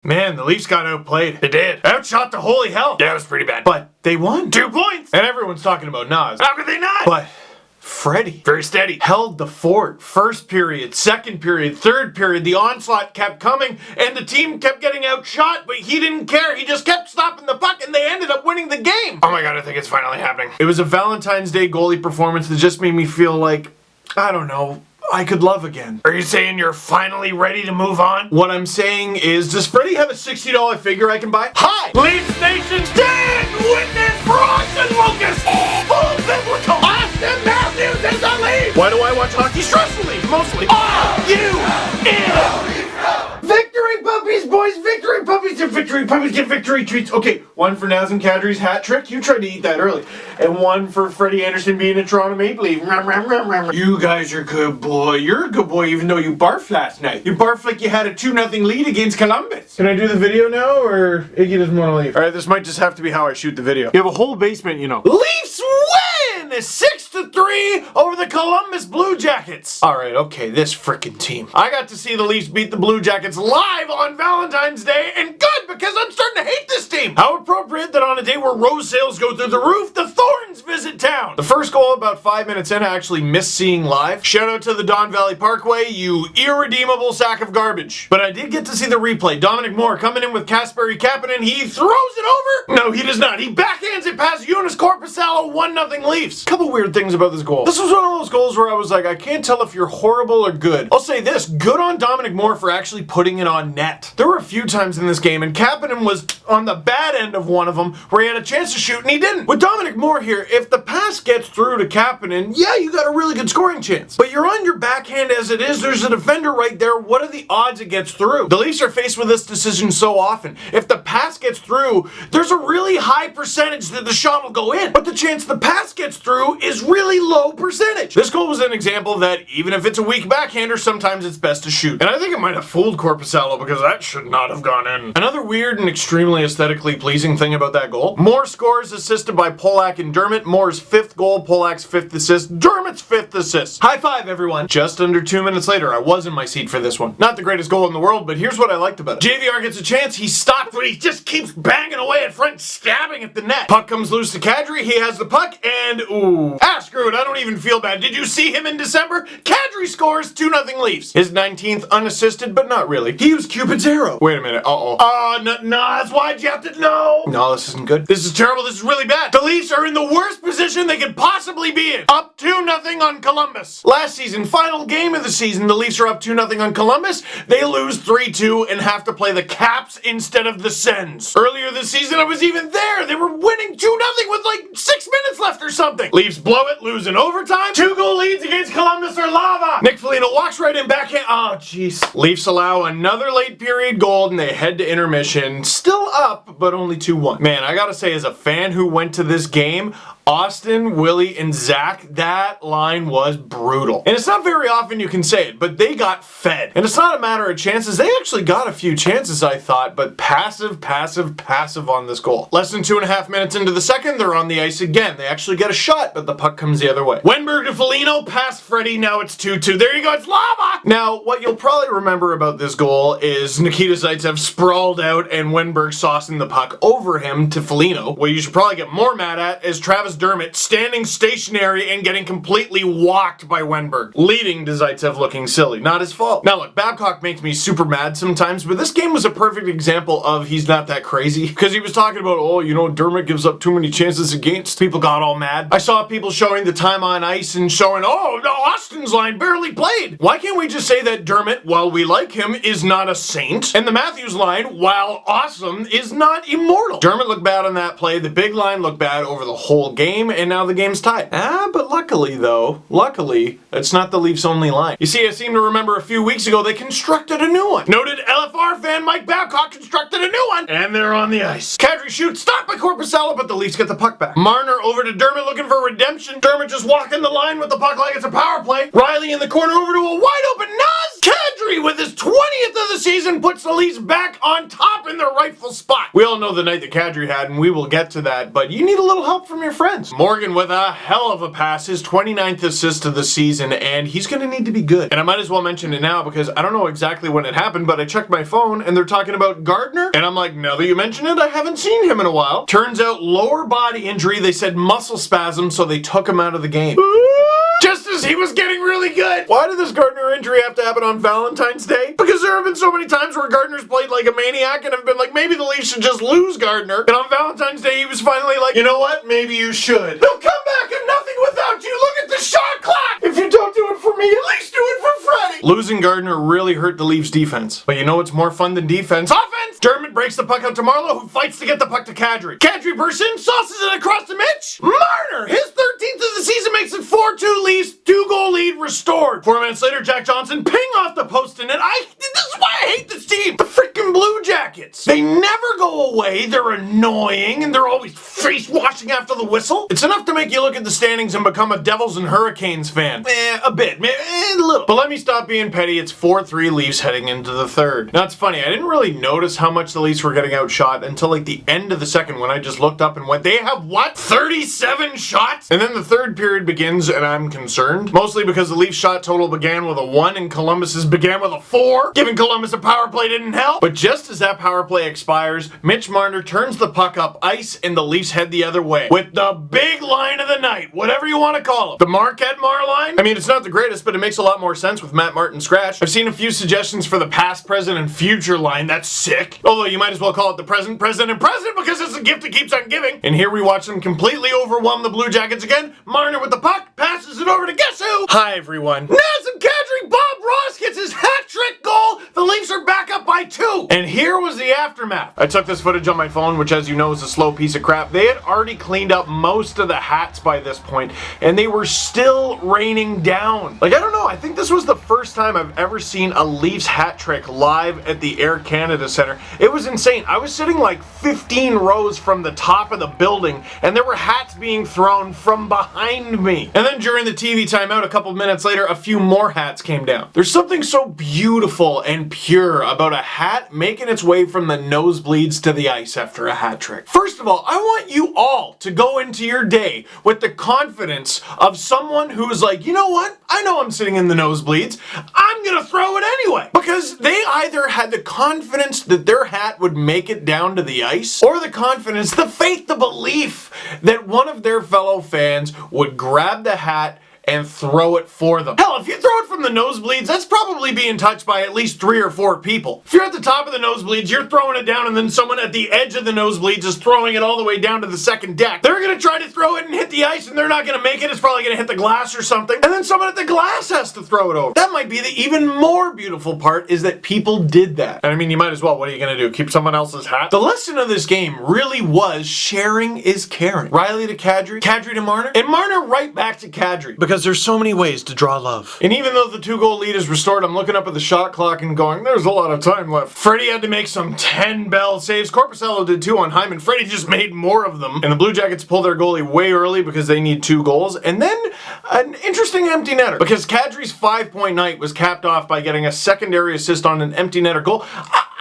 Man, the Leafs got outplayed. They did. Outshot to holy hell. Yeah, it was pretty bad. But they won. 2 points! And everyone's talking about Naz. How could they not? But Freddie very steady. held the fort. First period, second period, third period, the onslaught kept coming and the team kept getting outshot, but he didn't care. He just kept stopping the puck and they ended up winning the game. Oh my god, I think it's finally happening. It was a Valentine's Day goalie performance that just made me feel like, I don't know, I could love again. Are you saying you're finally ready to move on? What I'm saying is, does Freddie have a $60 figure I can buy? Hi! Leafs Nation, stand witness for Austin Lucas! Full biblical! Austin Matthews is the Leaf! Why do I watch hockey? Stressfully, mostly. Victory puppies, boys! Victory puppies and victory puppies get victory treats. Okay, one for Naz and Kadri's hat trick. You tried to eat that early. And one for Freddie Anderson being a Toronto Maple Leaf. You guys are good boy. You're a good boy even though you barfed last night. You barfed like you had a 2-0 lead against Columbus. Can I do the video now or Iggy doesn't want to leave? Alright, this might just have to be how I shoot the video. You have a whole basement, you know. Leafs win! 6-3 over the Columbus Blue Jackets. Alright, okay, this frickin' team. I got to see the Leafs beat the Blue Jackets live on Valentine's Day, and good, because I'm starting to hate this team. How appropriate that on a day where rose sales go through the roof, the Thorns visit town. The first goal about 5 minutes in, I actually missed seeing live. Shout out to the Don Valley Parkway, you irredeemable sack of garbage. But I did get to see the replay. Dominic Moore coming in with Kasperi Kapanen, he throws it over. No, he does not. He backhands it past Jonas Korpisalo, 1-0 Leafs. Couple weird things about this goal. This was one of those goals where I was like, I can't tell if you're horrible or good. I'll say this, good on Dominic Moore for actually putting it on net. There were a few times in this game, and Kapanen was on the bad end of one of them, where he had a chance to shoot, and he didn't. With Dominic Moore here, if the pass gets through to Kapanen, yeah, you got a really good scoring chance. But you're on your backhand as it is, there's a defender right there, what are the odds it gets through? The Leafs are faced with this decision so often. If the pass gets through, there's a really high percentage that the shot will go in, but the chance the pass gets through is really low percentage. This goal was an example that even if it's a weak backhander, sometimes it's best to shoot. And I think it might have fooled Korpisalo because that should not have gone in. Another weird and extremely aesthetically pleasing thing about that goal, Moore scores assisted by Polak and Dermott. Moore's 5th goal, Polak's 5th assist, Dermott's 5th assist. High five, everyone. Just under 2 minutes later, I was in my seat for this one. Not the greatest goal in the world, but here's what I liked about it. JVR gets a chance, he's stopped, but he just keeps banging away at front, stabbing at the net. Puck comes loose to Kadri, he has the puck, and ooh. Screw it, I don't even feel bad. Did you see him in December? Kadri scores 2-0 Leafs. His 19th unassisted, but not really. He used Cupid's arrow. Wait a minute, Naz, why'd you have to know? No, this isn't good. This is terrible, this is really bad. The Leafs are in the worst position they could possibly be in. Up 2-0 on Columbus. Last season, final game of the season, the Leafs are up 2-0 on Columbus. They lose 3-2 and have to play the Caps instead of the Sens. Earlier this season, I was even there. They were winning 2-0 with like 6 minutes left or something. Leafs blow it, lose in overtime. 2-goal leads against Columbus are lava. Nick Foligno walks right in backhand. Oh, jeez. Leafs allow another late period goal and they head to intermission. Still up, but only 2-1. Man, I gotta say, as a fan who went to this game, Austin, Willie, and Zach, that line was brutal. And it's not very often you can say it, but they got fed. And it's not a matter of chances. They actually got a few chances, I thought, but passive on this goal. Less than 2.5 minutes into the second, they're on the ice again. They actually get a shot, but the puck comes the other way. Wenberg to Foligno, past Freddie, now it's 2-2. There you go, it's lava! Now, what you'll probably remember about this goal is Nikita Zaitsev sprawled out and Wenberg saucing the puck over him to Foligno. What you should probably get more mad at is Travis Dermott standing stationary and getting completely walked by Wenberg, leading to Zaitsev looking silly. Not his fault. Now look, Babcock makes me super mad sometimes, but this game was a perfect example of he's not that crazy, because he was talking about, oh, you know, Dermott gives up too many chances against. People got all mad. I saw people showing the time on ice and showing, oh, no, Austin's line barely played. Why can't we just say that Dermott, while we like him, is not a saint, and the Matthews line, while awesome, is not immortal? Dermott looked bad on that play, the big line looked bad over the whole game, and now the game's tied. But luckily, it's not the Leafs' only line. You see, I seem to remember a few weeks ago they constructed a new one. Noted LFR fan Mike Babcock constructed a new one, and they're on the ice. Kadri shoots, stopped by Korpisalo, but the Leafs get the puck back. Marner over to Dermott looking for redemption. Dermott just walking the line with the puck like it's a power play. Riley in the corner over to a wide open Naz. Kadri, with his 20th of the season, puts the Leafs back on top in their rightful spot. We all know the night that Kadri had, and we will get to that, but you need a little help from your friends. Morgan with a hell of a pass, his 29th assist of the season, and he's going to need to be good. And I might as well mention it now because I don't know exactly when it happened, but I checked my phone and they're talking about Gardner, and I'm like, now that you mention it, I haven't seen him in a while. Turns out lower body injury, they said muscle spasm, so they took him out of the game. Just as he was getting really good. Why did this Gardner injury have to happen on Valentine's Day? Because there have been so many times where Gardner's played like a maniac and have been like, maybe the Leafs should just lose Gardner. And on Valentine's Day, he was finally like, you know what? Maybe you should. they'll come back and nothing without you. Look at the shot clock. If you don't do it for me, at least do it for Freddie. Losing Gardner really hurt the Leafs defense. But you know what's more fun than defense? Offense. Dermott breaks the puck out to Marleau, who fights to get the puck to Kadri. Kadri bursts in, sauces it across the Mitch. Marner, his 13th of the season, makes it 4-2 Leafs, 2-goal lead restored. 4 minutes later, Jack Johnson ping off the post and net. This is why I hate this team. The freaking Blue Jackets. They never go away. They're annoying and they're always face washing after the whistle. It's enough to make you look at the standings and become a Devils and Hurricanes fan. A bit, a little. But let me stop being petty. It's 4-3 Leafs heading into the third. Now, it's funny. I didn't really notice how much the Leafs were getting outshot until like the end of the second when I just looked up and went, they have what? 37 shots? And then the third period begins and I'm concerned. Mostly because the Leafs shot total began with a 1 and Columbus's began with a 4. Giving Columbus a power play didn't help. But just as that power play expires, Mitch Marner turns the puck up ice and the Leafs head the other way. With the big line of the night, whatever you want to call it. The Marquette Mar line? I mean, it's not the greatest, but it makes a lot more sense with Matt Martin scratch. I've seen a few suggestions for the past, present, and future line. That's sick. Although you might as well call it the present, present, and present because it's a gift that keeps on giving. And here we watch them completely overwhelm the Blue Jackets again. Marner with the puck, passes it over to guess who? Hi, everyone. Naz and Kadri, Bob Ross gets his hat-trick goal. The Leafs are back up by 2. And here was the aftermath. I took this footage on my phone, which as you know is a slow piece of crap. They had already cleaned up most of the hats by this point, and they were still raining down. Like, I don't know, I think this was the first time I've ever seen a Leafs hat trick live at the Air Canada Centre. It was insane. I was sitting like 15 rows from the top of the building, and there were hats being thrown from behind me. And then during the TV timeout, a couple minutes later, a few more hats came down. There's something so beautiful and pure about a hat making its way from the nosebleeds to the ice after a hat trick. First of all, I want you all to go into your day with the confidence of someone who is like, you know what? I know I'm sitting in the nosebleeds. I'm gonna throw it anyway. Because they either had the confidence that their hat would make it down to the ice, or the confidence, the faith, the belief that one of their fellow fans would grab the hat and throw it for them. Hell, if you throw it from the nosebleeds, that's probably being touched by at least 3 or 4 people. If you're at the top of the nosebleeds, you're throwing it down, and then someone at the edge of the nosebleeds is throwing it all the way down to the second deck. They're gonna try to throw it and hit the ice, and they're not gonna make it. It's probably gonna hit the glass or something. And then someone at the glass has to throw it over. That might be the even more beautiful part, is that people did that. And I mean, you might as well. What are you gonna do? Keep someone else's hat? The lesson of this game really was sharing is caring. Riley to Kadri, Kadri to Marner, and Marner right back to Kadri. Because there's so many ways to draw love. And even though the 2-goal lead is restored, I'm looking up at the shot clock and going, there's a lot of time left. Freddie had to make some 10 bell saves. Corpusalo did 2 on Hyman. Freddie just made more of them. And the Blue Jackets pull their goalie way early because they need 2 goals. And then an interesting empty netter. Because Kadri's 5-point night was capped off by getting a secondary assist on an empty netter goal.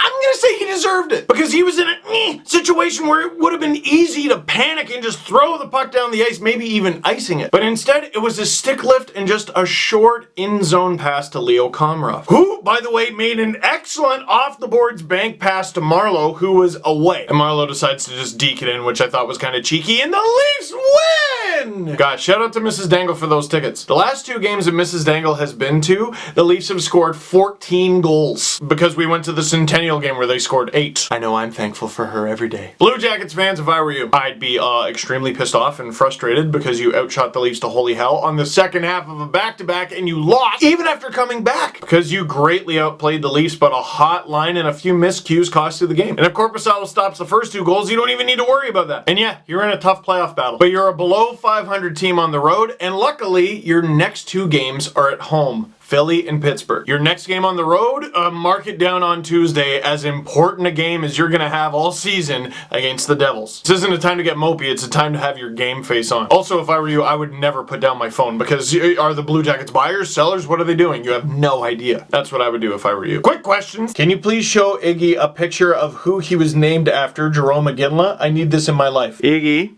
I'm gonna say he deserved it. Because he was in a situation where it would have been easy to panic and just throw the puck down the ice, maybe even icing it. But instead, it was a stick lift and just a short in-zone pass to Leo Komarov, who, by the way, made an excellent off-the-boards bank pass to Marleau, who was away. And Marleau decides to just deke it in, which I thought was kind of cheeky, and the Leafs win! God, shout out to Mrs. Dangle for those tickets. The last 2 games that Mrs. Dangle has been to, the Leafs have scored 14 goals, because we went to the Centennial game where they scored 8. I know, I'm thankful for her every day. Blue Jackets fans, if I were you, I'd be extremely pissed off and frustrated because you outshot the Leafs to holy hell on the second half of a back-to-back and you lost even after coming back because you greatly outplayed the Leafs, but a hot line and a few miscues cost you the game. And if Korpisalo stops the first 2 goals, you don't even need to worry about that. And yeah, you're in a tough playoff battle, but you're a below 500 team on the road, and luckily your next 2 games are at home. Philly and Pittsburgh. Your next game on the road, mark it down on Tuesday, as important a game as you're going to have all season against the Devils. This isn't a time to get mopey, it's a time to have your game face on. Also, if I were you, I would never put down my phone, because are the Blue Jackets buyers, sellers, what are they doing? You have no idea. That's what I would do if I were you. Quick questions. Can you please show Iggy a picture of who he was named after, Jerome McGinley? I need this in my life. Iggy.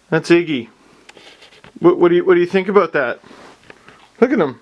That's Iggy. What do you think about that? Look at him.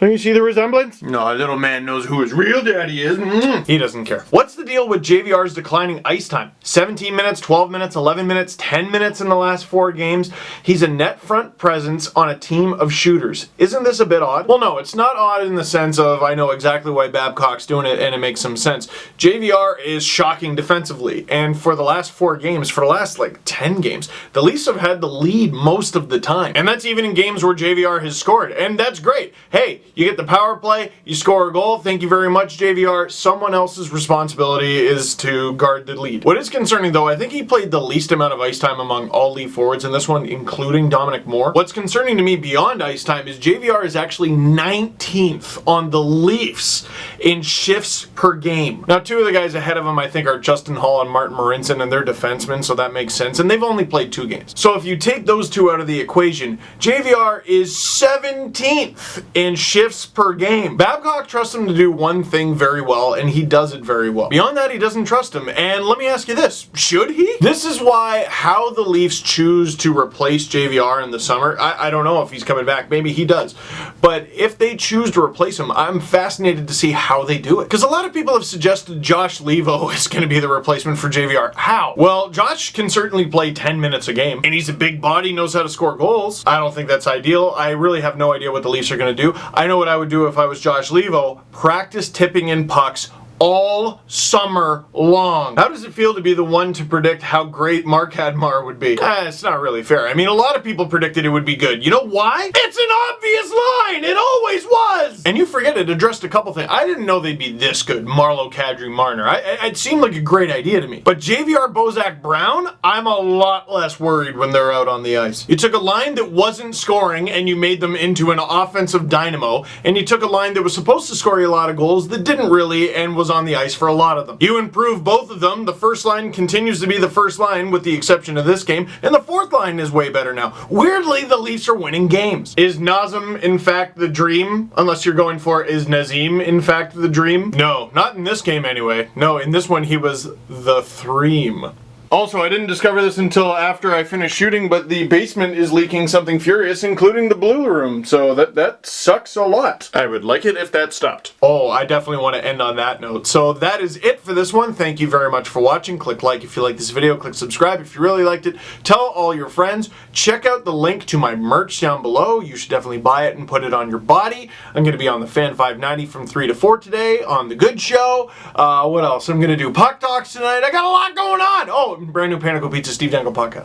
Don't you see the resemblance? No, little man knows who his real daddy is. He doesn't care. What's the deal with JVR's declining ice time? 17 minutes, 12 minutes, 11 minutes, 10 minutes in the last 4 games. He's a net front presence on a team of shooters. Isn't this a bit odd? Well, no, it's not odd in the sense of I know exactly why Babcock's doing it and it makes some sense. JVR is shocking defensively, and for the last 4 games, for the last 10 games, the Leafs have had the lead most of the time. And that's even in games where JVR has scored, and that's great. Hey, you get the power play, you score a goal, thank you very much, JVR. Someone else's responsibility is to guard the lead. What is concerning, though, I think he played the least amount of ice time among all Leaf forwards in this one, including Dominic Moore. What's concerning to me beyond ice time is JVR is actually 19th on the Leafs in shifts per game. Now, 2 of the guys ahead of him, I think, are Justin Hall and Martin Marinson, and they're defensemen, so that makes sense. And they've only played 2 games. So if you take those 2 out of the equation, JVR is 17th in shifts per game. Babcock trusts him to do one thing very well, and he does it very well. Beyond that, he doesn't trust him. And let me ask you this, should he? This is why how the Leafs choose to replace JVR in the summer, I don't know if he's coming back. Maybe he does. But if they choose to replace him, I'm fascinated to see how they do it. Because a lot of people have suggested Josh Levo is going to be the replacement for JVR. How? Well, Josh can certainly play 10 minutes a game, and he's a big body, knows how to score goals. I don't think that's ideal. I really have no idea what the Leafs are going to do. I know what I would do if I was Josh Levo. Practice tipping in pucks all summer long. How does it feel to be the one to predict how great Mark Hadmar would be? It's not really fair. I mean, a lot of people predicted it would be good. You know why? It's an obvious line! It always was! And you forget it addressed a couple things. I didn't know they'd be this good. Marleau, Kadri, Marner. It seemed like a great idea to me. But JVR, Bozak, Brown, I'm a lot less worried when they're out on the ice. You took a line that wasn't scoring and you made them into an offensive dynamo, and you took a line that was supposed to score you a lot of goals that didn't really and was on the ice for a lot of them. You improve both of them. The first line continues to be the first line with the exception of this game, and the fourth line is way better now. Weirdly, the Leafs are winning games. Is Nazem in fact the dream? Unless you're going for, is Nazem in fact the dream? No, not in this game anyway. No, in this one he was the thream. Also, I didn't discover this until after I finished shooting, but the basement is leaking something furious, including the blue room, so that sucks a lot. I would like it if that stopped. Oh, I definitely want to end on that note. So that is it for this one. Thank you very much for watching. Click like if you like this video. Click subscribe if you really liked it. Tell all your friends. Check out the link to my merch down below. You should definitely buy it and put it on your body. I'm going to be on the Fan 590 from 3 to 4 today on The Good Show. What else? I'm going to do Puck Talks tonight. I got a lot going on. Oh, brand new Panicle Pizza Steve Dangle podcast.